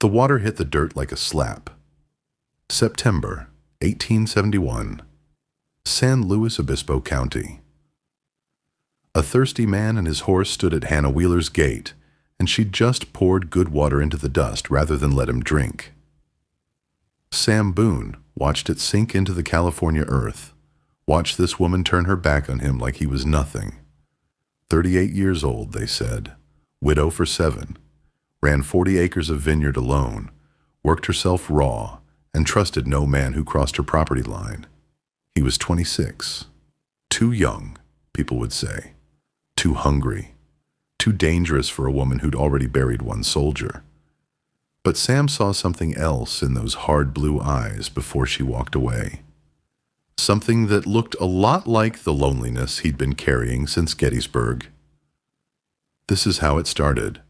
The water hit the dirt like a slap. September 1871. San Luis Obispo County. A thirsty man and his horse stood at Hannah Wheeler's gate, and she just poured good water into the dust rather than let him drink. Sam Boone watched it sink into the California earth, watched this woman turn her back on him like he was nothing. 38 years old, they said, widow for 7, ran 40 acres of vineyard alone, worked herself raw, and trusted no man who crossed her property line. He was 26. Too young, people would say. Too hungry. Too dangerous for a woman who'd already buried one soldier. But Sam saw something else in those hard blue eyes before she walked away. Something that looked a lot like the loneliness he'd been carrying since Gettysburg. This is how it started.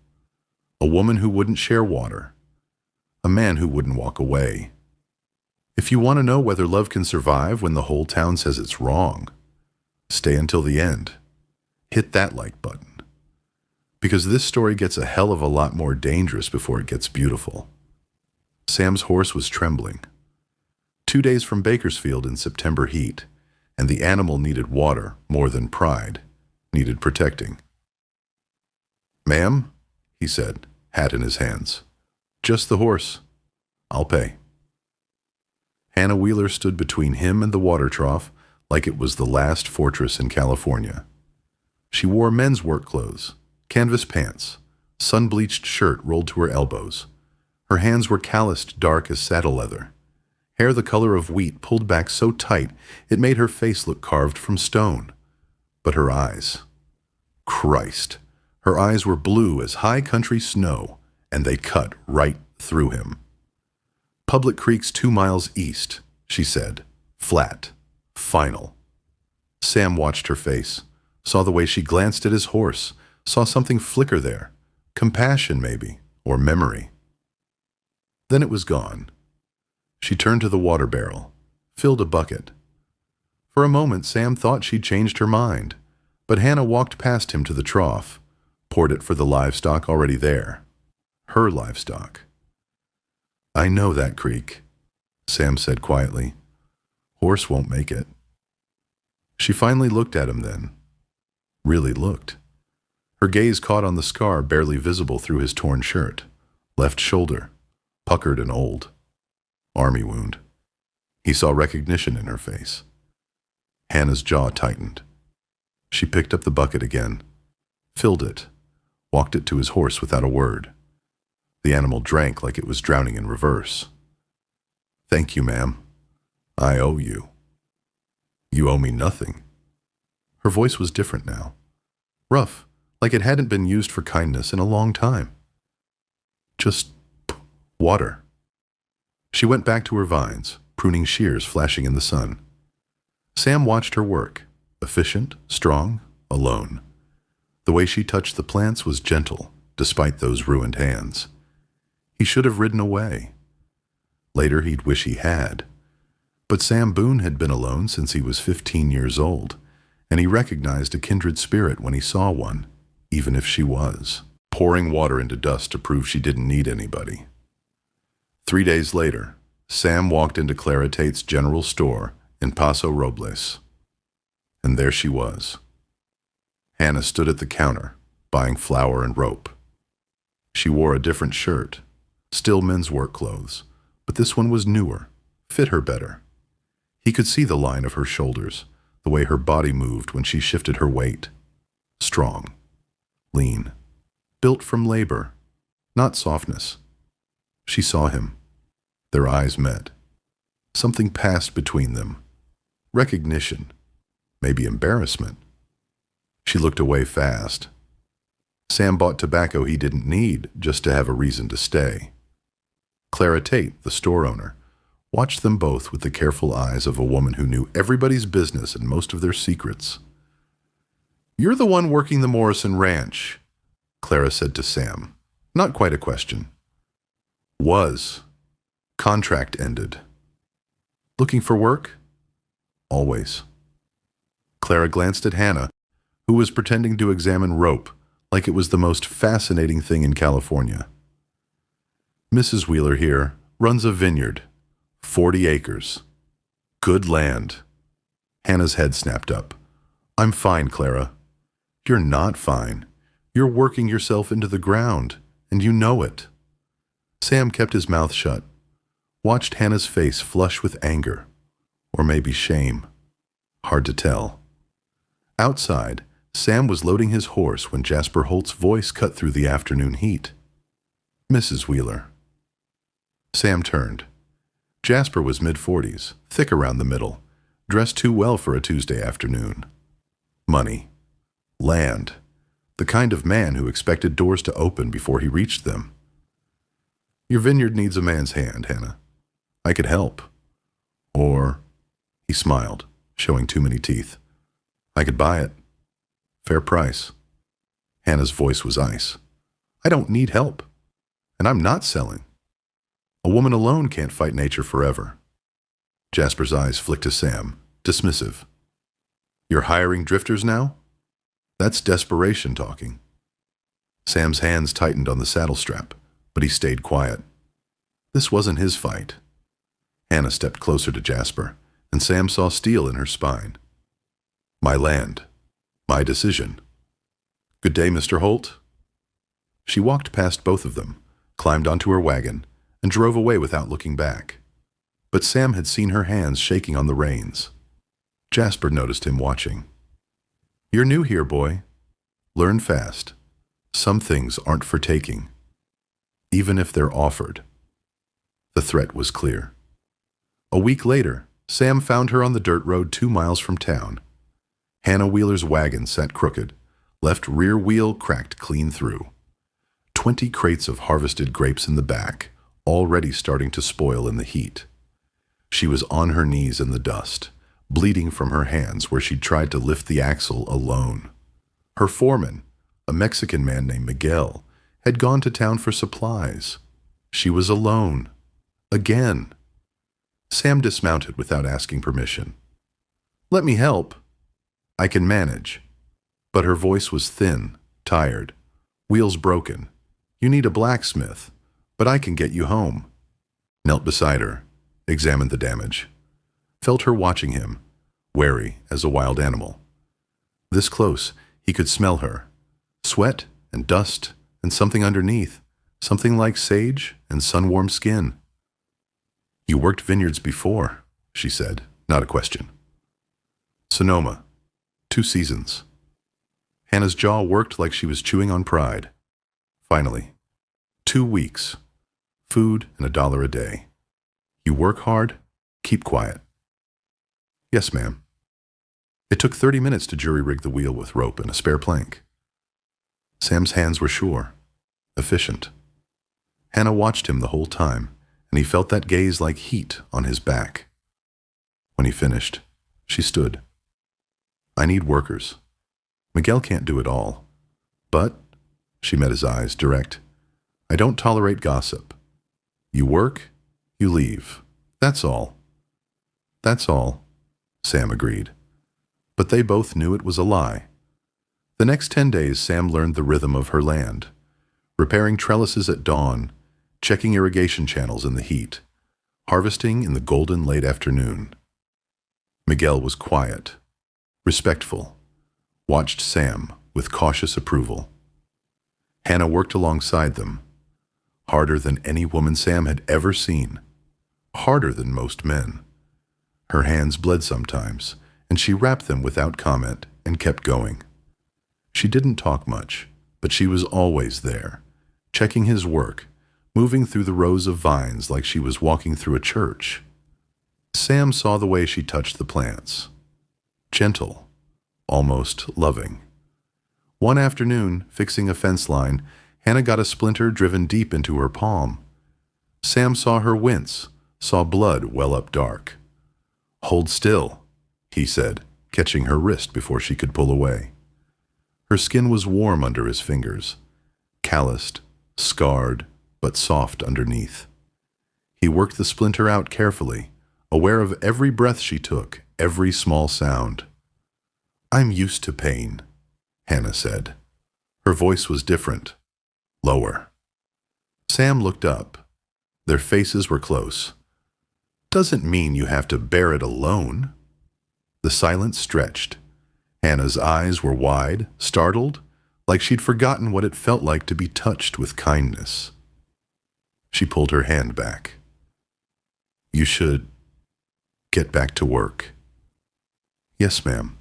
A woman who wouldn't share water. A man who wouldn't walk away. If you want to know whether love can survive when the whole town says it's wrong, stay until the end. Hit that like button. Because this story gets a hell of a lot more dangerous before it gets beautiful. Sam's horse was trembling. 2 days from Bakersfield in September heat, and the animal needed water more than pride, needed protecting. "Ma'am," he said, hat in his hands. "Just the horse. I'll pay." Hannah Wheeler stood between him and the water trough like it was the last fortress in California. She wore men's work clothes, canvas pants, sun-bleached shirt rolled to her elbows. Her hands were calloused dark as saddle leather. Hair the color of wheat pulled back so tight it made her face look carved from stone. But her eyes... Christ! Her eyes were blue as high country snow, and they cut right through him. "Public Creek's 2 miles east," she said. Flat. Final. Sam watched her face, saw the way she glanced at his horse, saw something flicker there. Compassion, maybe, or memory. Then it was gone. She turned to the water barrel, filled a bucket. For a moment, Sam thought she'd changed her mind, but Hannah walked past him to the trough, poured it for the livestock already there. Her livestock. "I know that creek," Sam said quietly. "Horse won't make it." She finally looked at him then. Really looked. Her gaze caught on the scar barely visible through his torn shirt. Left shoulder, puckered and old. Army wound. He saw recognition in her face. Hannah's jaw tightened. She picked up the bucket again, filled it, walked it to his horse without a word. The animal drank like it was drowning in reverse. "Thank you, ma'am. I owe you." "You owe me nothing." Her voice was different now. Rough, like it hadn't been used for kindness in a long time. "Just water." She went back to her vines, pruning shears flashing in the sun. Sam watched her work, efficient, strong, alone. The way she touched the plants was gentle, despite those ruined hands. He should have ridden away. Later he'd wish he had. But Sam Boone had been alone since he was 15 years old, and he recognized a kindred spirit when he saw one, even if she was pouring water into dust to prove she didn't need anybody. 3 days later, Sam walked into Clara Tate's general store in Paso Robles. And there she was. Hannah stood at the counter, buying flour and rope. She wore a different shirt, still men's work clothes, but this one was newer, fit her better. He could see the line of her shoulders, the way her body moved when she shifted her weight. Strong, lean, built from labor, not softness. She saw him. Their eyes met. Something passed between them. Recognition, maybe embarrassment. She looked away fast. Sam bought tobacco he didn't need just to have a reason to stay. Clara Tate, the store owner, watched them both with the careful eyes of a woman who knew everybody's business and most of their secrets. "You're the one working the Morrison Ranch," Clara said to Sam. Not quite a question. "Was. Contract ended." "Looking for work?" "Always." Clara glanced at Hannah, who was pretending to examine rope like it was the most fascinating thing in California. Mrs. Wheeler here runs a vineyard, 40 acres. Good land. Hannah's head snapped up. I'm fine, Clara. You're not fine. You're working yourself into the ground, and you know it. Sam kept his mouth shut, watched Hannah's face flush with anger, or maybe shame. Hard to tell. Outside, Sam was loading his horse when Jasper Holt's voice cut through the afternoon heat. Mrs. Wheeler. Sam turned. Jasper was mid-40s, thick around the middle, dressed too well for a Tuesday afternoon. Money. Land. The kind of man who expected doors to open before he reached them. Your vineyard needs a man's hand, Hannah. I could help. Or, he smiled, showing too many teeth. I could buy it. Fair price. Hannah's voice was ice. I don't need help. And I'm not selling. A woman alone can't fight nature forever. Jasper's eyes flicked to Sam, dismissive. You're hiring drifters now? That's desperation talking. Sam's hands tightened on the saddle strap, but he stayed quiet. This wasn't his fight. Hannah stepped closer to Jasper, and Sam saw steel in her spine. My land. My decision. Good day, Mr. Holt. She walked past both of them, climbed onto her wagon, and drove away without looking back. But Sam had seen her hands shaking on the reins. Jasper noticed him watching. You're new here, boy. Learn fast. Some things aren't for taking, even if they're offered. The threat was clear. A week later, Sam found her on the dirt road 2 miles from town. Hannah Wheeler's wagon sat crooked, left rear wheel cracked clean through. 20 crates of harvested grapes in the back, already starting to spoil in the heat. She was on her knees in the dust, bleeding from her hands where she'd tried to lift the axle alone. Her foreman, a Mexican man named Miguel, had gone to town for supplies. She was alone. Again. Sam dismounted without asking permission. Let me help. I can manage. But her voice was thin, tired, wheels broken. You need a blacksmith, but I can get you home. Knelt beside her, examined the damage. Felt her watching him, wary as a wild animal. This close, he could smell her. Sweat and dust and something underneath, something like sage and sun-warmed skin. You worked vineyards before, she said, not a question. Sonoma. 2 seasons. Hannah's jaw worked like she was chewing on pride. Finally, 2 weeks. Food and $1 a day. You work hard, keep quiet. Yes, ma'am. It took 30 minutes to jury-rig the wheel with rope and a spare plank. Sam's hands were sure, efficient. Hannah watched him the whole time, and he felt that gaze like heat on his back. When he finished, she stood. I need workers. Miguel can't do it all. But, she met his eyes, direct, I don't tolerate gossip. You work, you leave. That's all. That's all, Sam agreed. But they both knew it was a lie. The next 10 days, Sam learned the rhythm of her land, repairing trellises at dawn, checking irrigation channels in the heat, harvesting in the golden late afternoon. Miguel was quiet, respectful, watched Sam with cautious approval. Hannah worked alongside them, harder than any woman Sam had ever seen, harder than most men. Her hands bled sometimes, and she wrapped them without comment and kept going. She didn't talk much, but she was always there, checking his work, moving through the rows of vines like she was walking through a church. Sam saw the way she touched the plants. Gentle, almost loving. One afternoon, fixing a fence line, Hannah got a splinter driven deep into her palm. Sam saw her wince, saw blood well up dark. Hold still, he said, catching her wrist before she could pull away. Her skin was warm under his fingers, calloused, scarred, but soft underneath. He worked the splinter out carefully, aware of every breath she took, every small sound. I'm used to pain, Hannah said. Her voice was different, lower. Sam looked up, Their faces were close. Doesn't mean you have to bear it alone. The silence stretched. Hannah's eyes were wide, startled, like she'd forgotten what it felt like to be touched with kindness. She pulled her hand back. You should get back to work. Yes, ma'am.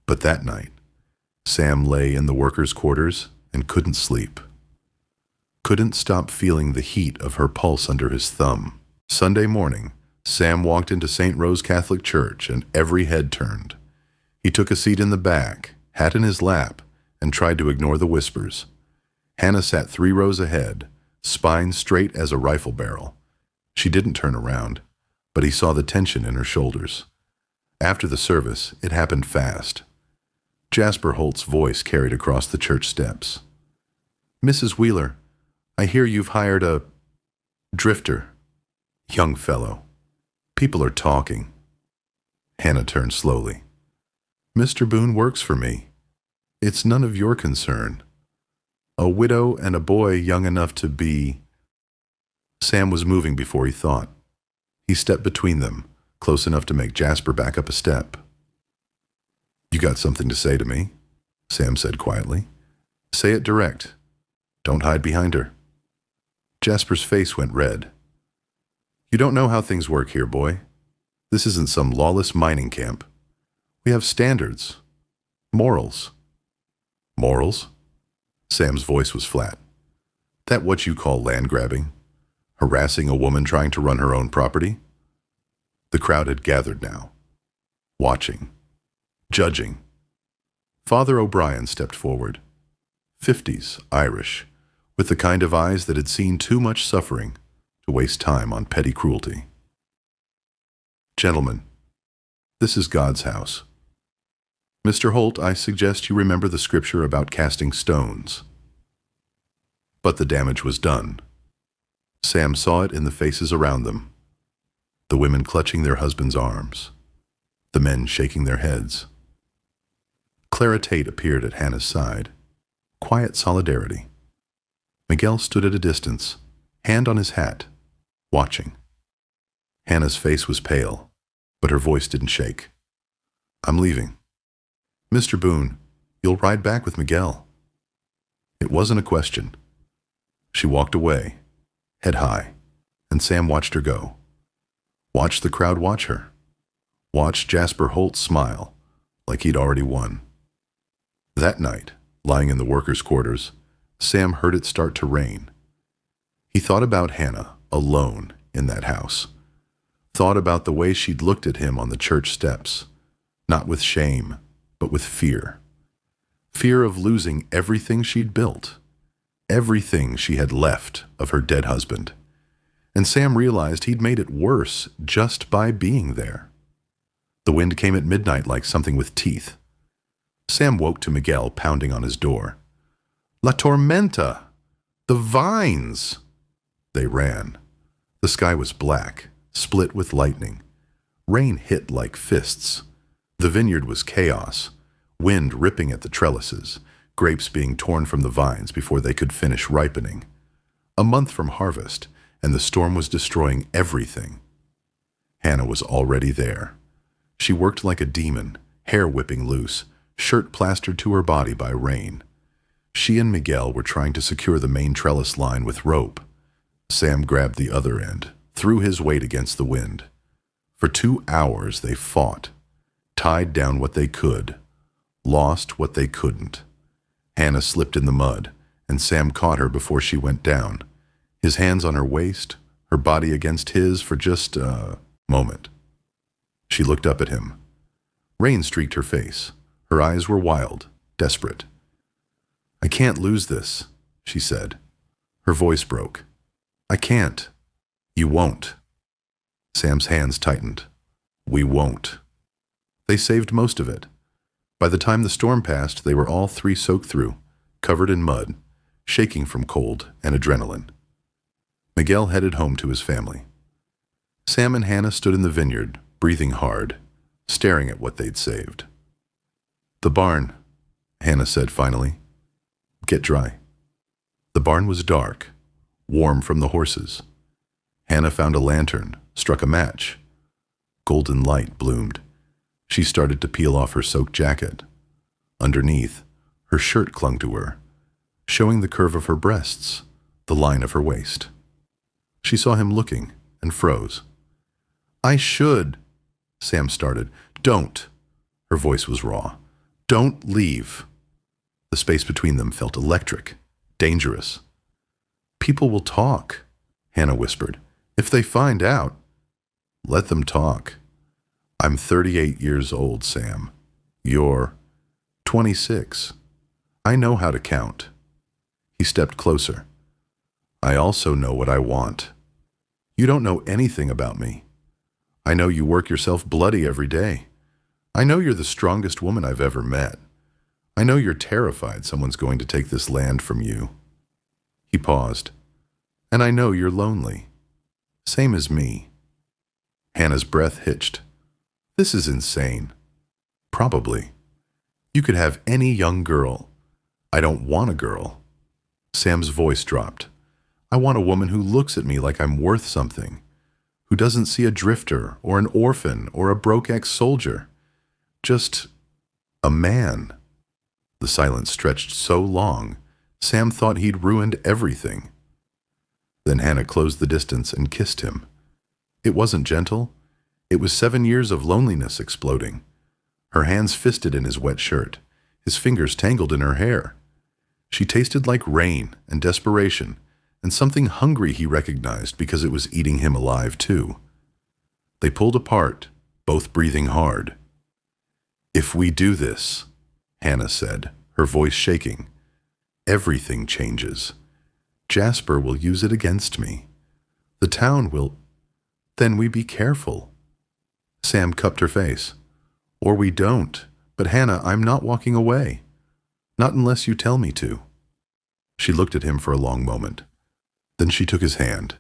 But that night, Sam lay in the workers' quarters and couldn't sleep. Couldn't stop feeling the heat of her pulse under his thumb. Sunday morning, Sam walked into St. Rose Catholic Church and every head turned. He took a seat in the back, hat in his lap, and tried to ignore the whispers. Hannah sat 3 rows ahead, spine straight as a rifle barrel. She didn't turn around, but he saw the tension in her shoulders. After the service, it happened fast. Jasper Holt's voice carried across the church steps. Mrs. Wheeler, I hear you've hired a drifter. Young fellow. People are talking. Hannah turned slowly. Mr. Boone works for me. It's none of your concern. A widow and a boy young enough to be... Sam was moving before he thought. He stepped between them, close enough to make Jasper back up a step. You got something to say to me? Sam said quietly. Say it direct. Don't hide behind her. Jasper's face went red. You don't know how things work here, boy. This isn't some lawless mining camp. We have standards. Morals. Morals? Sam's voice was flat. That what you call land grabbing? Harassing a woman trying to run her own property? The crowd had gathered now. Watching. Judging. Father O'Brien stepped forward. 50s, Irish, with the kind of eyes that had seen too much suffering to waste time on petty cruelty. Gentlemen, this is God's house. Mr. Holt, I suggest you remember the scripture about casting stones. But the damage was done. Sam saw it in the faces around them. The women clutching their husbands' arms. The men shaking their heads. Clara Tate appeared at Hannah's side. Quiet solidarity. Miguel stood at a distance, hand on his hat, watching. Hannah's face was pale, but her voice didn't shake. I'm leaving. Mr. Boone, you'll ride back with Miguel. It wasn't a question. She walked away, head high, and Sam watched her go. Watched the crowd watch her. Watched Jasper Holt smile, like he'd already won. That night, lying in the workers' quarters, Sam heard it start to rain. He thought about Hannah, alone in that house. Thought about the way she'd looked at him on the church steps, not with shame, but with fear. Fear of losing everything she'd built, everything she had left of her dead husband. And Sam realized he'd made it worse just by being there. The wind came at midnight like something with teeth. Sam woke to Miguel pounding on his door. La tormenta! The vines! They ran. The sky was black, split with lightning. Rain hit like fists. The vineyard was chaos, wind ripping at the trellises, grapes being torn from the vines before they could finish ripening. A month from harvest, and the storm was destroying everything. Hannah was already there. She worked like a demon, hair whipping loose, shirt plastered to her body by rain. She and Miguel were trying to secure the main trellis line with rope. Sam grabbed the other end, threw his weight against the wind. For 2 hours they fought, tied down what they could, lost what they couldn't. Hannah slipped in the mud, and Sam caught her before she went down, his hands on her waist, her body against his for just a moment. She looked up at him. Rain streaked her face. Her eyes were wild, desperate. I can't lose this, she said. Her voice broke. I can't. You won't. Sam's hands tightened. We won't. They saved most of it. By the time the storm passed, they were all 3 soaked through, covered in mud, shaking from cold and adrenaline. Miguel headed home to his family. Sam and Hannah stood in the vineyard, breathing hard, staring at what they'd saved. The barn, Hannah said finally. Get dry. The barn was dark, warm from the horses, Hannah found a lantern, struck a match. Golden light bloomed. She started to peel off her soaked jacket. Underneath, her shirt clung to her, showing the curve of her breasts, the line of her waist. She saw him looking and froze. "I should," Sam started. "Don't." Her voice was raw. "Don't leave." The space between them felt electric, dangerous. "People will talk," Hannah whispered. "If they find out." "Let them talk. I'm 38 years old, Sam. You're 26. I know how to count." He stepped closer. "I also know what I want. You don't know anything about me. I know you work yourself bloody every day. I know you're the strongest woman I've ever met. I know you're terrified someone's going to take this land from you." He paused. "And I know you're lonely. Same as me." Hannah's breath hitched. "This is insane." "Probably. You could have any young girl. I don't want a girl." Sam's voice dropped. "I want a woman who looks at me like I'm worth something, who doesn't see a drifter or an orphan or a broke ex-soldier. Just a man." The silence stretched so long, Sam thought he'd ruined everything. Then Hannah closed the distance and kissed him. It wasn't gentle. It was 7 years of loneliness exploding. Her hands fisted in his wet shirt, his fingers tangled in her hair. She tasted like rain and desperation, and something hungry he recognized because it was eating him alive too. They pulled apart, both breathing hard. "If we do this," Hannah said, her voice shaking, "everything changes. Jasper will use it against me. The town will. Then we be careful." Sam cupped her face. "Or we don't. But Hannah, I'm not walking away. Not unless you tell me to." She looked at him for a long moment. Then she took his hand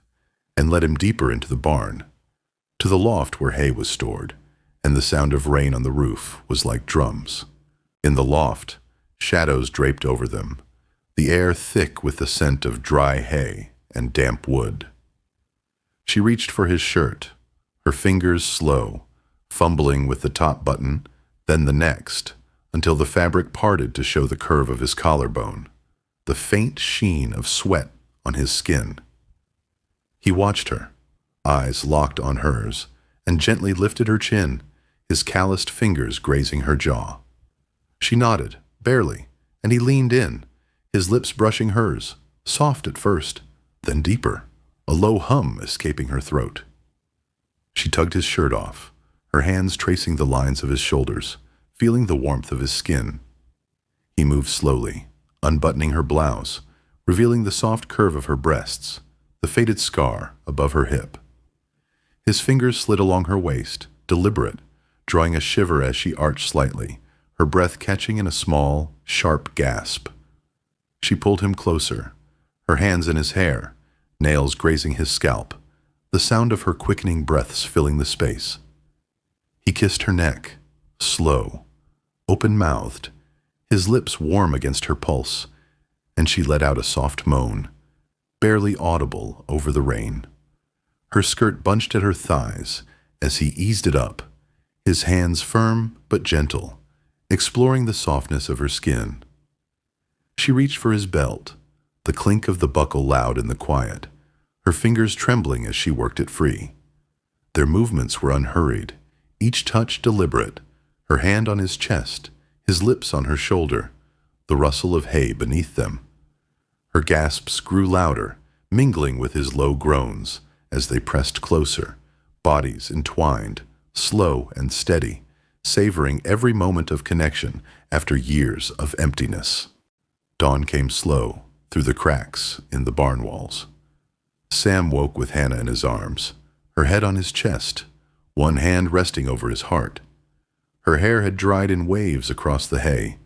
and led him deeper into the barn, to the loft where hay was stored, and the sound of rain on the roof was like drums. In the loft, shadows draped over them, the air thick with the scent of dry hay and damp wood. She reached for his shirt, her fingers slow, fumbling with the top button, then the next, until the fabric parted to show the curve of his collarbone, the faint sheen of sweat on his skin. He watched her, eyes locked on hers, and gently lifted her chin, his calloused fingers grazing her jaw. She nodded, barely, and he leaned in, his lips brushing hers, soft at first, then deeper, a low hum escaping her throat. She tugged his shirt off, her hands tracing the lines of his shoulders, feeling the warmth of his skin. He moved slowly, unbuttoning her blouse, revealing the soft curve of her breasts, the faded scar above her hip. His fingers slid along her waist, deliberate, drawing a shiver as she arched slightly, her breath catching in a small, sharp gasp. She pulled him closer, her hands in his hair, nails grazing his scalp, the sound of her quickening breaths filling the space. He kissed her neck, slow, open-mouthed, his lips warm against her pulse, and she let out a soft moan, barely audible over the rain. Her skirt bunched at her thighs as he eased it up, his hands firm but gentle, exploring the softness of her skin. She reached for his belt, the clink of the buckle loud in the quiet, her fingers trembling as she worked it free. Their movements were unhurried, each touch deliberate, her hand on his chest, his lips on her shoulder, the rustle of hay beneath them. Her gasps grew louder, mingling with his low groans as they pressed closer, bodies entwined, slow and steady, savoring every moment of connection after years of emptiness. Dawn came slow through the cracks in the barn walls. Sam woke with Hannah in his arms, her head on his chest, one hand resting over his heart. Her hair had dried in waves across the hay.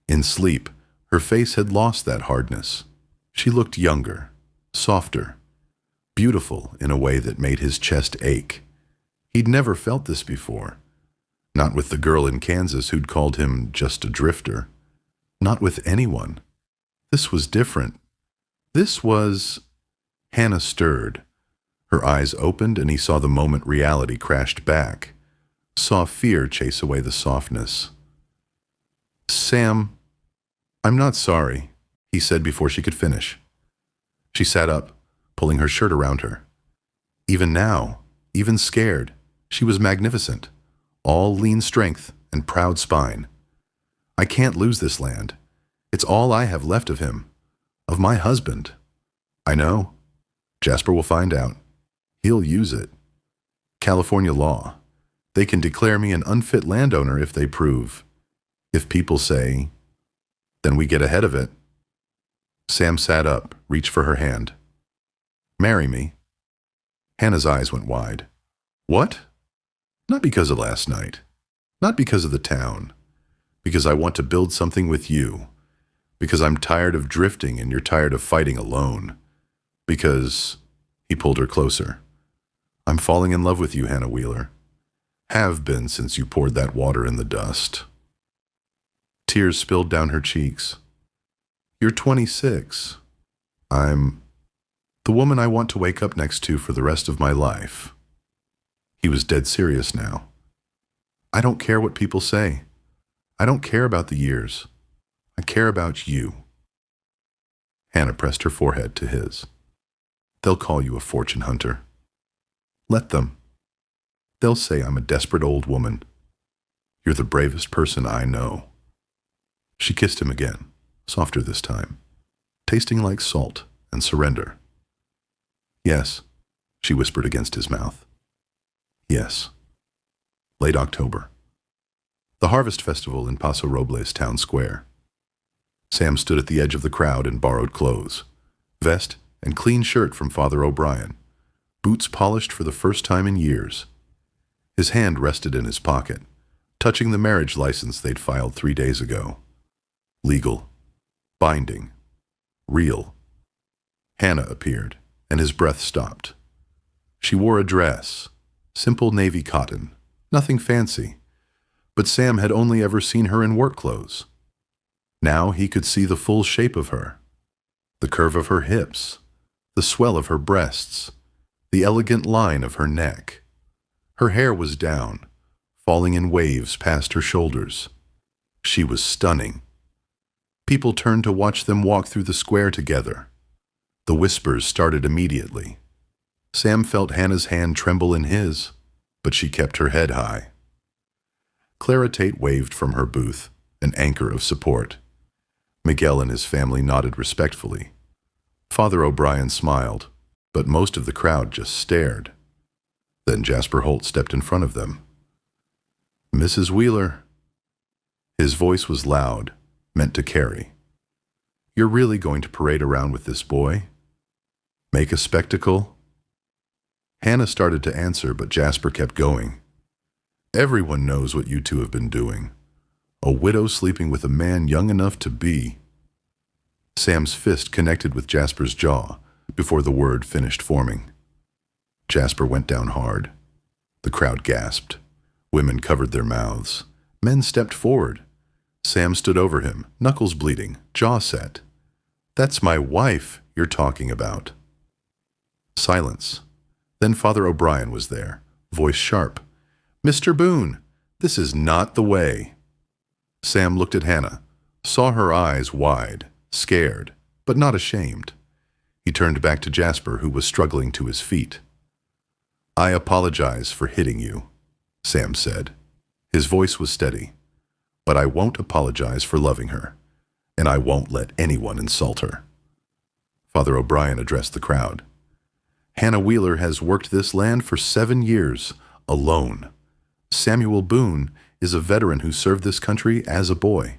In sleep, her face had lost that hardness. She looked younger, softer, beautiful in a way that made his chest ache. He'd never felt this before. Not with the girl in Kansas who'd called him just a drifter. Not with anyone. This was different. This was... Hannah stirred. Her eyes opened and he saw the moment reality crashed back, saw fear chase away the softness. "Sam, I'm not sorry," he said before she could finish. She sat up, pulling her shirt around her. Even now, even scared, she was magnificent, all lean strength and proud spine. "I can't lose this land. It's all I have left of him, of my husband." "I know. Jasper will find out. He'll use it. California law. They can declare me an unfit landowner if they prove. If people say, then we get ahead of it." Sam sat up, reached for her hand. "Marry me." Hannah's eyes went wide. "What?" "Not because of last night. Not because of the town. Because I want to build something with you. Because I'm tired of drifting and you're tired of fighting alone. Because," he pulled her closer, "I'm falling in love with you, Hannah Wheeler. Have been since you poured that water in the dust." Tears spilled down her cheeks. "You're 26. I'm the woman I want to wake up next to for the rest of my life." He was dead serious now. "I don't care what people say. I don't care about the years. I care about you." Hannah pressed her forehead to his. "They'll call you a fortune hunter. Let them. They'll say I'm a desperate old woman. You're the bravest person I know." She kissed him again, softer this time, tasting like salt and surrender. "Yes," she whispered against his mouth. "Yes." Late October. The Harvest Festival in Paso Robles Town Square. Sam stood at the edge of the crowd in borrowed clothes, vest and clean shirt from Father O'Brien, boots polished for the first time in years. His hand rested in his pocket, touching the marriage license they'd filed 3 days ago. Legal. Binding. Real. Hannah appeared, and his breath stopped. She wore a dress, simple navy cotton, nothing fancy, but Sam had only ever seen her in work clothes. Now he could see the full shape of her, the curve of her hips, the swell of her breasts, the elegant line of her neck. Her hair was down, falling in waves past her shoulders. She was stunning. People turned to watch them walk through the square together. The whispers started immediately. Sam felt Hannah's hand tremble in his, but she kept her head high. Clara Tate waved from her booth, an anchor of support. Miguel and his family nodded respectfully. Father O'Brien smiled, but most of the crowd just stared. Then Jasper Holt stepped in front of them. "Mrs. Wheeler." His voice was loud, meant to carry. "You're really going to parade around with this boy? Make a spectacle?" Hannah started to answer, but Jasper kept going. "Everyone knows what you two have been doing. A widow sleeping with a man young enough to be." Sam's fist connected with Jasper's jaw before the word finished forming. Jasper went down hard. The crowd gasped. Women covered their mouths. Men stepped forward. Sam stood over him, knuckles bleeding, jaw set. "That's my wife you're talking about." Silence. Then Father O'Brien was there, voice sharp. "Mr. Boone, this is not the way." Sam looked at Hannah, saw her eyes wide, scared, but not ashamed. He turned back to Jasper, who was struggling to his feet. "I apologize for hitting you," Sam said. His voice was steady. "But I won't apologize for loving her, and I won't let anyone insult her." Father O'Brien addressed the crowd. "Hannah Wheeler has worked this land for 7 years, alone. Samuel Boone is a veteran who served this country as a boy.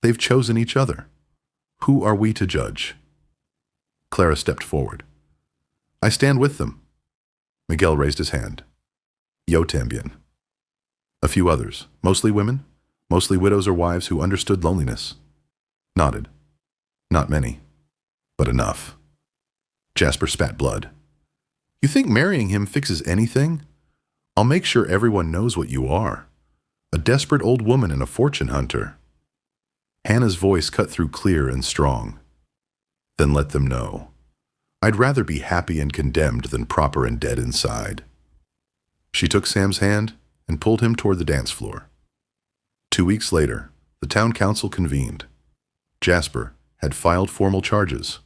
They've chosen each other. Who are we to judge?" Clara stepped forward. "I stand with them." Miguel raised his hand. "Yo también." A few others, mostly women, mostly widows or wives who understood loneliness, nodded. Not many, but enough. Jasper spat blood. "You think marrying him fixes anything? I'll make sure everyone knows what you are. A desperate old woman and a fortune hunter." Hannah's voice cut through clear and strong. "Then let them know. I'd rather be happy and condemned than proper and dead inside. She took Sam's hand and pulled him toward the dance floor. 2 weeks later, the town council convened. Jasper had filed formal charges.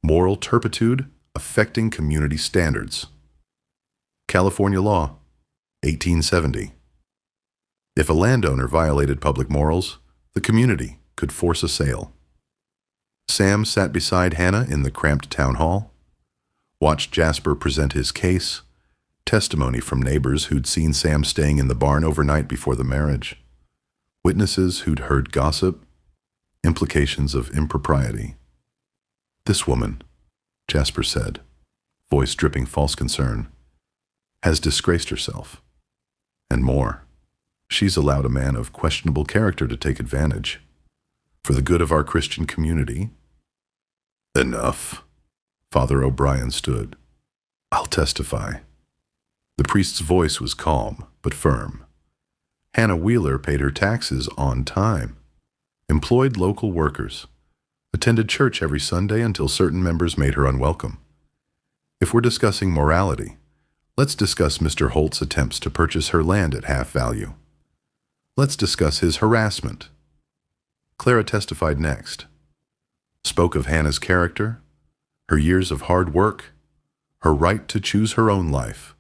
Moral turpitude affecting community standards. California law, 1870. If a landowner violated public morals, the community could force a sale. Sam sat beside Hannah in the cramped town hall, watched Jasper present his case, testimony from neighbors who'd seen Sam staying in the barn overnight before the marriage, witnesses who'd heard gossip, implications of impropriety. This woman, Jasper said, voice dripping false concern, has disgraced herself. And more, she's allowed a man of questionable character to take advantage. For the good of our Christian community. Enough. Father O'Brien stood. I'll testify. The priest's voice was calm, but firm. Hannah Wheeler paid her taxes on time, employed local workers, attended church every Sunday until certain members made her unwelcome. If we're discussing morality, let's discuss Mr. Holt's attempts to purchase her land at half value. Let's discuss his harassment. Clara testified next. Spoke of Hannah's character, her years of hard work, her right to choose her own life.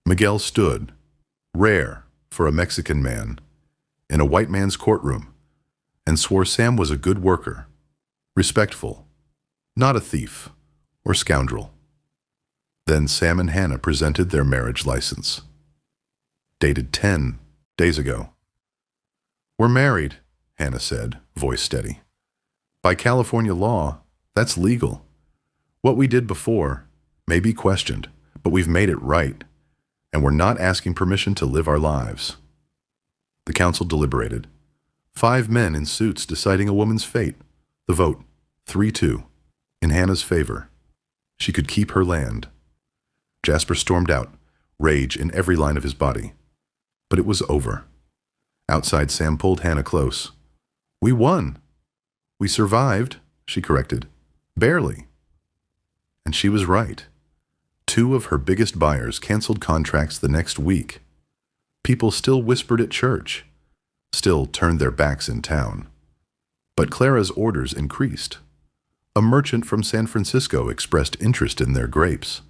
Miguel stood, rare for a Mexican man, in a white man's courtroom, and swore Sam was a good worker, respectful, not a thief or scoundrel. Then Sam and Hannah presented their marriage license. Dated 10 days ago. We're married, Hannah said, voice steady. By California law, that's legal. What we did before may be questioned, but we've made it right, and we're not asking permission to live our lives. The council deliberated. 5 men in suits deciding a woman's fate. The vote, 3-2, in Hannah's favor. She could keep her land. Jasper stormed out, rage in every line of his body. But it was over. Outside, Sam pulled Hannah close. We won. We survived, she corrected. Barely. And she was right. 2 of her biggest buyers canceled contracts the next week. People still whispered at church, still turned their backs in town. But Clara's orders increased. A merchant from San Francisco expressed interest in their grapes.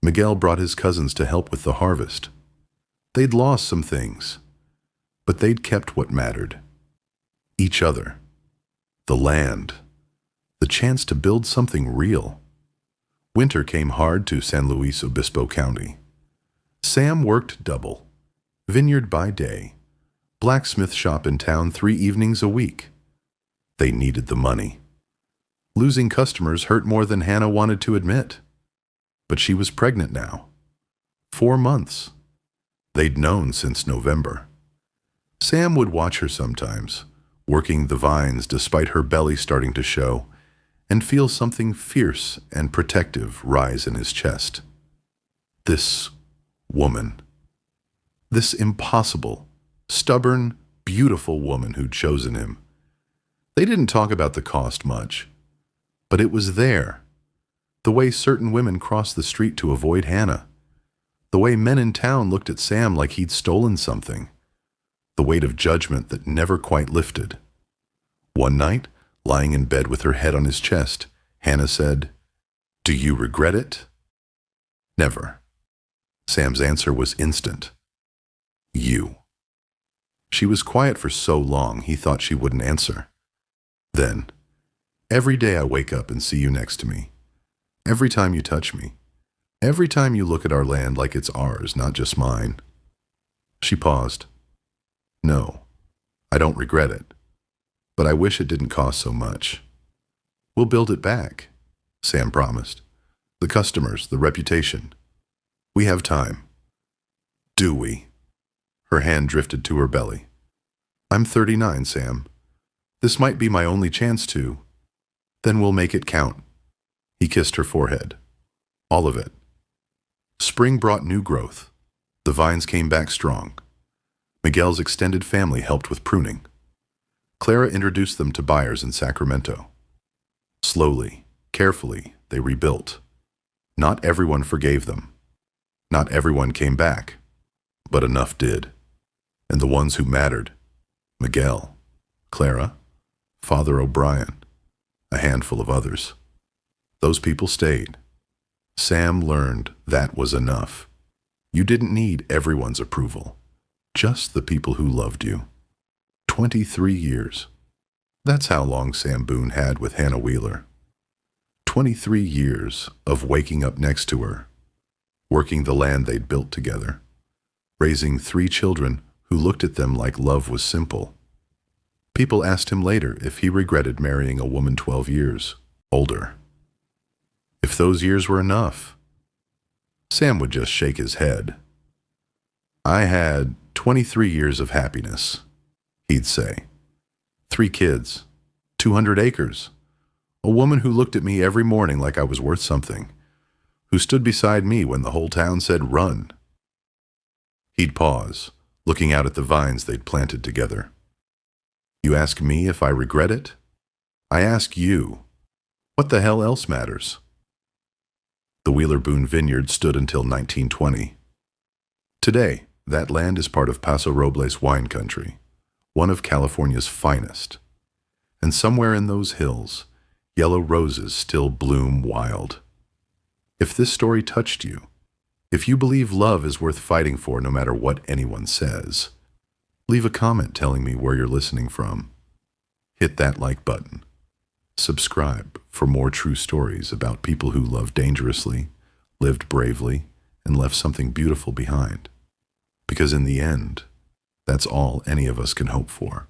Miguel brought his cousins to help with the harvest. They'd lost some things, but they'd kept what mattered. Each other. The land. The chance to build something real. Winter came hard to San Luis Obispo County. Sam worked double. Vineyard by day. Blacksmith shop in town 3 evenings a week. They needed the money. Losing customers hurt more than Hannah wanted to admit. But she was pregnant now. 4 months. They'd known since November. Sam would watch her sometimes, working the vines despite her belly starting to show, and feel something fierce and protective rise in his chest. This woman. This impossible, stubborn, beautiful woman who'd chosen him. They didn't talk about the cost much, but it was there. The way certain women crossed the street to avoid Hannah. The way men in town looked at Sam like he'd stolen something. The weight of judgment that never quite lifted. One night, lying in bed with her head on his chest, Hannah said, "Do you regret it?" Never. Sam's answer was instant. You. She was quiet for so long he thought she wouldn't answer. Then, every day I wake up and see you next to me. Every time you touch me. Every time you look at our land like it's ours, not just mine. She paused. No, I don't regret it. But I wish it didn't cost so much. We'll build it back, Sam promised. The customers, the reputation. We have time. Do we? Her hand drifted to her belly. I'm 39, Sam. This might be my only chance to. Then we'll make it count. He kissed her forehead. All of it. Spring brought new growth. The vines came back strong. Miguel's extended family helped with pruning. Clara introduced them to buyers in Sacramento. Slowly, carefully, they rebuilt. Not everyone forgave them. Not everyone came back, but enough did. And the ones who mattered, Miguel, Clara, Father O'Brien, a handful of others, those people stayed. Sam learned that was enough. You didn't need everyone's approval, just the people who loved you. 23 years. That's how long Sam Boone had with Hannah Wheeler. 23 years of waking up next to her, working the land they'd built together, raising 3 children who looked at them like love was simple. People asked him later if he regretted marrying a woman 12 years older. If those years were enough, Sam would just shake his head. I had 23 years of happiness, he'd say. 3 kids, 200 acres, a woman who looked at me every morning like I was worth something, who stood beside me when the whole town said, "Run." He'd pause, looking out at the vines they'd planted together. You ask me if I regret it? I ask you, what the hell else matters? The Wheeler Boone Vineyard stood until 1920. Today, that land is part of Paso Robles wine country, one of California's finest. And somewhere in those hills, yellow roses still bloom wild. If this story touched you, if you believe love is worth fighting for no matter what anyone says, leave a comment telling me where you're listening from. Hit that like button. Subscribe for more true stories about people who loved dangerously, lived bravely, and left something beautiful behind. Because in the end, that's all any of us can hope for.